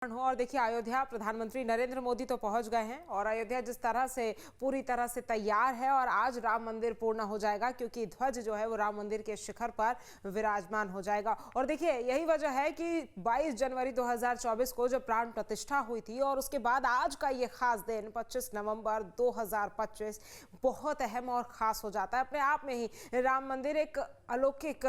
हो। और देखिए, अयोध्या प्रधानमंत्री नरेंद्र मोदी तो पहुंच गए हैं और अयोध्या जिस तरह से पूरी तरह से तैयार है और आज राम मंदिर पूर्ण हो जाएगा क्योंकि ध्वज जो है वो राम मंदिर के शिखर पर विराजमान हो जाएगा। और देखिए, यही वजह है कि 22 जनवरी 2024 को जब प्राण प्रतिष्ठा हुई थी और उसके बाद आज का ये खास दिन 25 नवंबर 2025 बहुत अहम और खास हो जाता है। अपने आप में ही राम मंदिर एक अलौकिक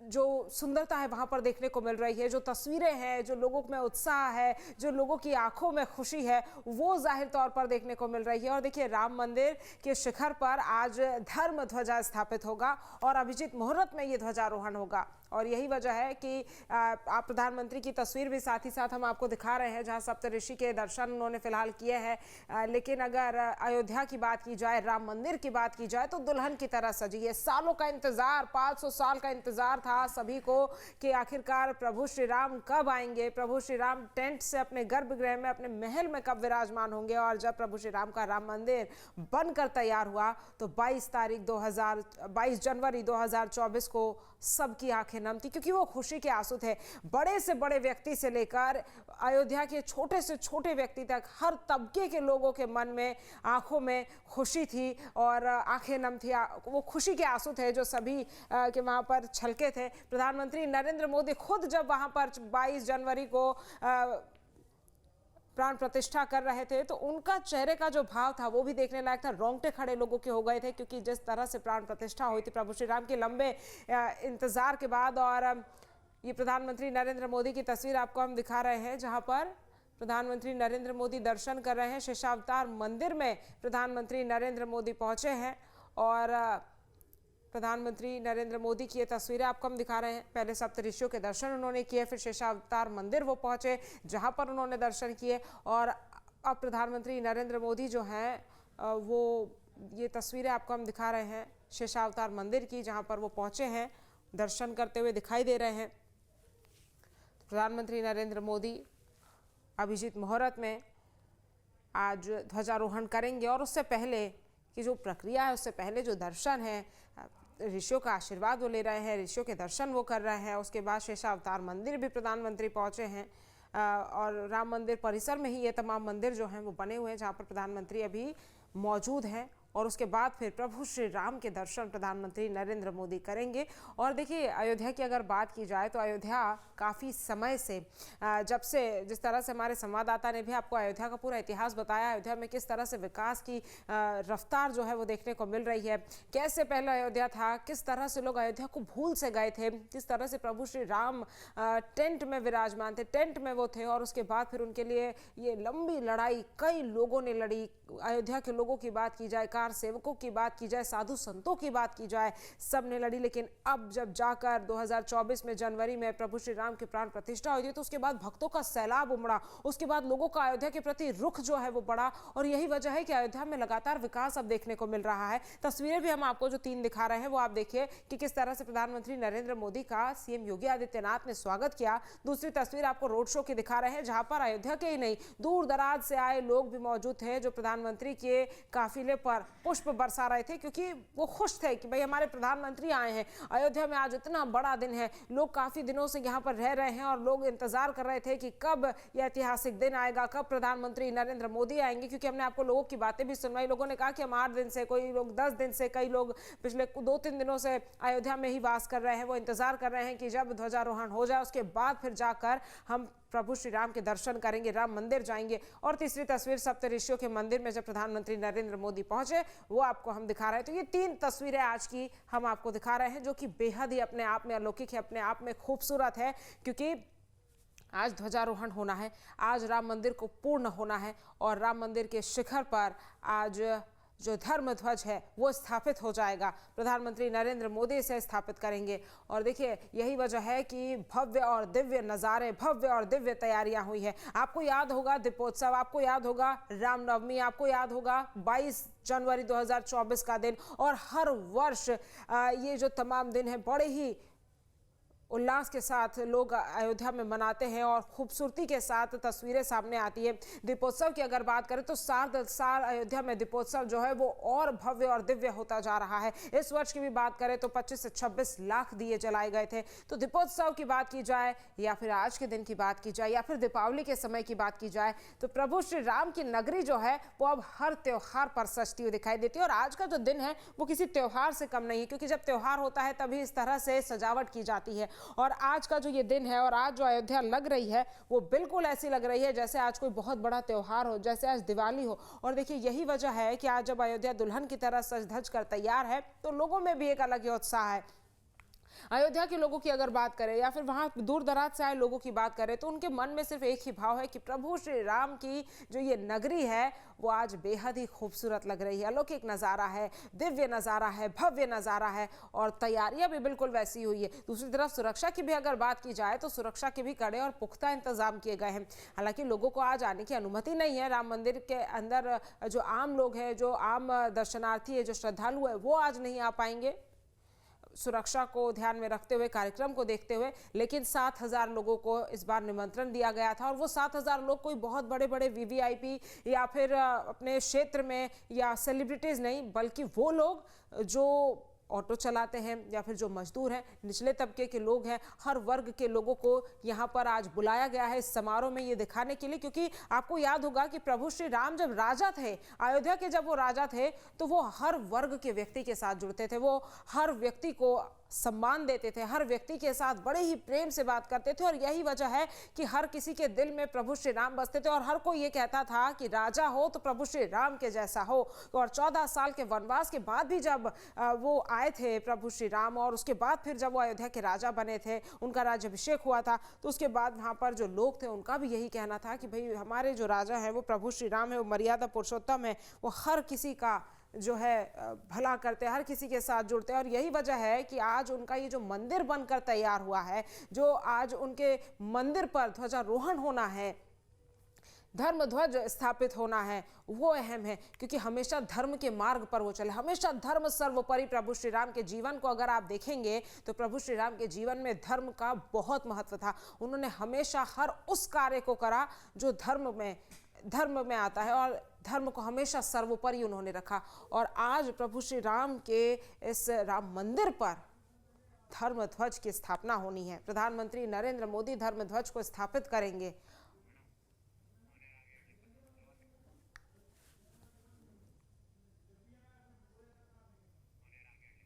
जो सुंदरता है वहां पर देखने को मिल रही है, जो तस्वीरें हैं, जो लोगों में उत्साह है, जो लोगों की आंखों में खुशी है, वो जाहिर तौर पर देखने को मिल रही है। और देखिए, राम मंदिर के शिखर पर आज धर्म ध्वजा स्थापित होगा और अभिजीत मुहूर्त में ये ध्वजारोहण होगा। और यही वजह है कि आप प्रधानमंत्री की तस्वीर भी साथ ही साथ हम आपको दिखा रहे हैं जहां सप्तऋषि के दर्शन उन्होंने फिलहाल किए हैं। लेकिन अगर अयोध्या की बात की जाए, राम मंदिर की बात की जाए, तो दुल्हन की तरह सजी है। सालों का इंतजार, 500 साल का इंतजार था सभी को कि आखिरकार प्रभु श्री राम कब आएंगे, प्रभु श्री राम टेंट से अपने गर्भगृह में, अपने महल में कब विराजमान होंगे। और जब प्रभु श्री राम का राम मंदिर बनकर तैयार हुआ तो 22 जनवरी 2024 को सबकी आंखें नम थी, क्योंकि वो खुशी के आंसू थे। बड़े से बड़े व्यक्ति से लेकर अयोध्या के छोटे से छोटे व्यक्ति तक हर तबके के लोगों के मन में, आंखों में खुशी थी और आंखें नम थी। वो खुशी के आंसू थे जो सभी के वहां पर छलके थे। प्रधानमंत्री नरेंद्र मोदी खुद जब वहां पर 22 जनवरी को प्राण प्रतिष्ठा कर रहे थे तो उनका चेहरे का जो भाव था वो भी देखने लायक था। रोंगटे खड़े लोगों के हो गए थे, क्योंकि जिस तरह से प्राण प्रतिष्ठा हुई थी प्रभु श्री राम के लंबे इंतजार के बाद। और ये प्रधानमंत्री नरेंद्र मोदी की तस्वीर आपको हम दिखा रहे हैं जहां पर प्रधानमंत्री नरेंद्र मोदी दर्शन कर रहे हैं। शेषावतार मंदिर में प्रधानमंत्री नरेंद्र मोदी पहुंचे हैं और प्रधानमंत्री नरेंद्र मोदी की ये तस्वीरें आपको हम दिखा रहे हैं। पहले सप्तऋषियों के दर्शन उन्होंने किए, फिर शेषावतार मंदिर वो पहुंचे जहां पर उन्होंने दर्शन किए। और अब प्रधानमंत्री नरेंद्र मोदी जो हैं वो ये तस्वीरें आपको हम दिखा रहे हैं शेषावतार मंदिर की, जहां पर वो पहुंचे हैं, दर्शन करते हुए दिखाई दे रहे हैं। प्रधानमंत्री नरेंद्र मोदी अभिजीत मुहूर्त में आज ध्वजारोहण करेंगे और उससे पहले की जो प्रक्रिया है, उससे पहले जो दर्शन है, ऋषियों का आशीर्वाद वो ले रहे हैं, ऋषियों के दर्शन वो कर रहे हैं। उसके बाद शेषावतार मंदिर भी प्रधानमंत्री पहुंचे हैं और राम मंदिर परिसर में ही ये तमाम मंदिर जो हैं वो बने हुए हैं जहां पर प्रधानमंत्री अभी मौजूद हैं। और उसके बाद फिर प्रभु श्री राम के दर्शन प्रधानमंत्री नरेंद्र मोदी करेंगे। और देखिए, अयोध्या की अगर बात की जाए तो अयोध्या काफ़ी समय से, जब से, जिस तरह से हमारे संवाददाता ने भी आपको अयोध्या का पूरा इतिहास बताया, अयोध्या में किस तरह से विकास की रफ्तार जो है वो देखने को मिल रही है। कैसे पहले अयोध्या था, किस तरह से लोग अयोध्या को भूल से गए थे, किस तरह से प्रभु श्री राम टेंट में विराजमान थे, टेंट में वो थे। और उसके बाद फिर उनके लिए ये लंबी लड़ाई कई लोगों ने लड़ी। अयोध्या के लोगों की बात की जाए, कार सेवकों की बात की जाए, साधु संतों की बात की जाए, सब ने लड़ी। लेकिन अब जब जाकर 2024 में जनवरी में प्रभु श्री राम की प्राण प्रतिष्ठा हुई थी तो उसके बाद भक्तों का सैलाब उमड़ा, उसके बाद लोगों का अयोध्या के प्रति रुख जो है वो बढ़ा। और यही वजह है कि अयोध्या में लगातार विकास अब देखने को मिल रहा है। तस्वीरें भी हम आपको जो 3 दिखा रहे हैं वो आप देखिए कि किस तरह से प्रधानमंत्री नरेंद्र मोदी का सीएम योगी आदित्यनाथ ने स्वागत किया। दूसरी तस्वीर आपको रोड शो की दिखा रहे हैं जहां पर अयोध्या के ही नहीं, दूर दराज से आए लोग भी मौजूद थे जो प्रधानमंत्री के काफिले पर पुष्प बरसा रहे थे, क्योंकि वो खुश थे कि भाई हमारे प्रधानमंत्री आए हैं। अयोध्या में आज इतना बड़ा दिन है, लोग काफी दिनों से यहाँ पर रह रहे हैं और लोग इंतजार कर रहे थे कि कब यह ऐतिहासिक दिन आएगा, कब प्रधानमंत्री नरेंद्र मोदी आएंगे। क्योंकि हमने आपको लोगों की बातें भी सुनवाई, लोगों ने कहा कि हम 8 दिन से, कोई लोग 10 दिन से, कई लोग पिछले 2-3 दिनों से अयोध्या में ही वास कर रहे हैं। वो इंतजार कर रहे हैं कि जब ध्वजारोहण हो जाए उसके बाद फिर जाकर हम प्रभु श्री राम के दर्शन करेंगे, राम मंदिर जाएंगे। और तीसरी तस्वीर सप्तऋषियों के मंदिर में जब प्रधानमंत्री नरेंद्र मोदी पहुंचे वो आपको हम दिखा रहे हैं। तो ये 3 तस्वीरें आज की हम आपको दिखा रहे हैं जो कि बेहद ही अपने आप में अलौकिक है, अपने आप में खूबसूरत है। क्योंकि आज ध्वजारोहण होना है, आज राम मंदिर को पूर्ण होना है और राम मंदिर के शिखर पर आज जो धर्म ध्वज है वो स्थापित हो जाएगा। प्रधानमंत्री नरेंद्र मोदी इसे स्थापित करेंगे। और देखिए, यही वजह है कि भव्य और दिव्य नज़ारे, भव्य और दिव्य तैयारियां हुई है। आपको याद होगा दीपोत्सव, आपको याद होगा रामनवमी, आपको याद होगा 22 जनवरी 2024 का दिन। और हर वर्ष ये जो तमाम दिन है बड़े ही उल्लास के साथ लोग अयोध्या में मनाते हैं और खूबसूरती के साथ तस्वीरें सामने आती है। दीपोत्सव की अगर बात करें तो साल अयोध्या में दीपोत्सव जो है वो और भव्य और दिव्य होता जा रहा है। इस वर्ष की भी बात करें तो 25 से 26 लाख दिए जलाए गए थे। तो दीपोत्सव की बात की जाए या फिर आज के दिन की बात की जाए या फिर दीपावली के समय की बात की जाए तो प्रभु श्री राम की नगरी जो है वो अब हर त्योहार पर सजती हुई दिखाई देती है। और आज का जो दिन है वो किसी त्योहार से कम नहीं है, क्योंकि जब त्योहार होता है तभी इस तरह से सजावट की जाती है। और आज का जो ये दिन है और आज जो अयोध्या लग रही है वो बिल्कुल ऐसी लग रही है जैसे आज कोई बहुत बड़ा त्योहार हो, जैसे आज दिवाली हो। और देखिए यही वजह है कि आज जब अयोध्या दुल्हन की तरह सज धज कर तैयार है तो लोगों में भी एक अलग ही उत्साह है। अयोध्या के लोगों की अगर बात करें या फिर वहां दूर दराज से आए लोगों की बात करें तो उनके मन में सिर्फ एक ही भाव है कि प्रभु श्री राम की जो ये नगरी है वो आज बेहद ही खूबसूरत लग रही है। अलौकिक नज़ारा है, दिव्य नज़ारा है, भव्य नज़ारा है और तैयारियां भी बिल्कुल वैसी हुई है। दूसरी तरफ सुरक्षा की भी अगर बात की जाए तो सुरक्षा के भी कड़े और पुख्ता इंतजाम किए गए हैं। हालांकि लोगों को आज आने की अनुमति नहीं है राम मंदिर के अंदर। जो आम लोग हैं, जो आम दर्शनार्थी है, जो श्रद्धालु है, वो आज नहीं आ पाएंगे सुरक्षा को ध्यान में रखते हुए, कार्यक्रम को देखते हुए। लेकिन 7,000 लोगों को इस बार निमंत्रण दिया गया था और वो 7,000 लोग कोई बहुत बड़े बड़े वीवीआईपी या फिर अपने क्षेत्र में या सेलिब्रिटीज नहीं, बल्कि वो लोग जो ऑटो चलाते हैं या फिर जो मजदूर हैं, निचले तबके के लोग हैं, हर वर्ग के लोगों को यहाँ पर आज बुलाया गया है इस समारोह में ये दिखाने के लिए। क्योंकि आपको याद होगा कि प्रभु श्री राम जब राजा थे, अयोध्या के जब वो राजा थे तो वो हर वर्ग के व्यक्ति के साथ जुड़ते थे, वो हर व्यक्ति को सम्मान देते थे, हर व्यक्ति के साथ बड़े ही प्रेम से बात करते थे। और यही वजह है कि हर किसी के दिल में प्रभु श्री राम बसते थे और हर कोई ये कहता था कि राजा हो तो प्रभु श्री राम के जैसा हो। और 14 साल के वनवास के बाद भी जब वो आए थे प्रभु श्री राम और उसके बाद फिर जब वो अयोध्या के राजा बने थे, उनका राज्याभिषेक हुआ था, तो उसके बाद वहाँ पर जो लोग थे उनका भी यही कहना था कि भाई हमारे जो राजा हैं वो प्रभु श्री राम है, वो मर्यादा पुरुषोत्तम है, वो हर किसी का जो है भला करते हैं, हर किसी के साथ जुड़ते हैं। और यही वजह है कि आज उनका ये जो मंदिर बनकर तैयार हुआ है, जो आज उनके मंदिर पर ध्वजारोहण होना है, धर्म ध्वज स्थापित होना है, वो अहम है। क्योंकि हमेशा धर्म के मार्ग पर वो चले, हमेशा धर्म सर्वोपरि। प्रभु श्री राम के जीवन को अगर आप देखेंगे तो प्रभु श्री राम के जीवन में धर्म का बहुत महत्व था। उन्होंने हमेशा हर उस कार्य को करा जो धर्म में आता है और धर्म को हमेशा सर्वोपरि उन्होंने रखा। और आज प्रभु श्री राम के इस राम मंदिर पर धर्म ध्वज की स्थापना होनी है। प्रधानमंत्री नरेंद्र मोदी धर्म ध्वज को स्थापित करेंगे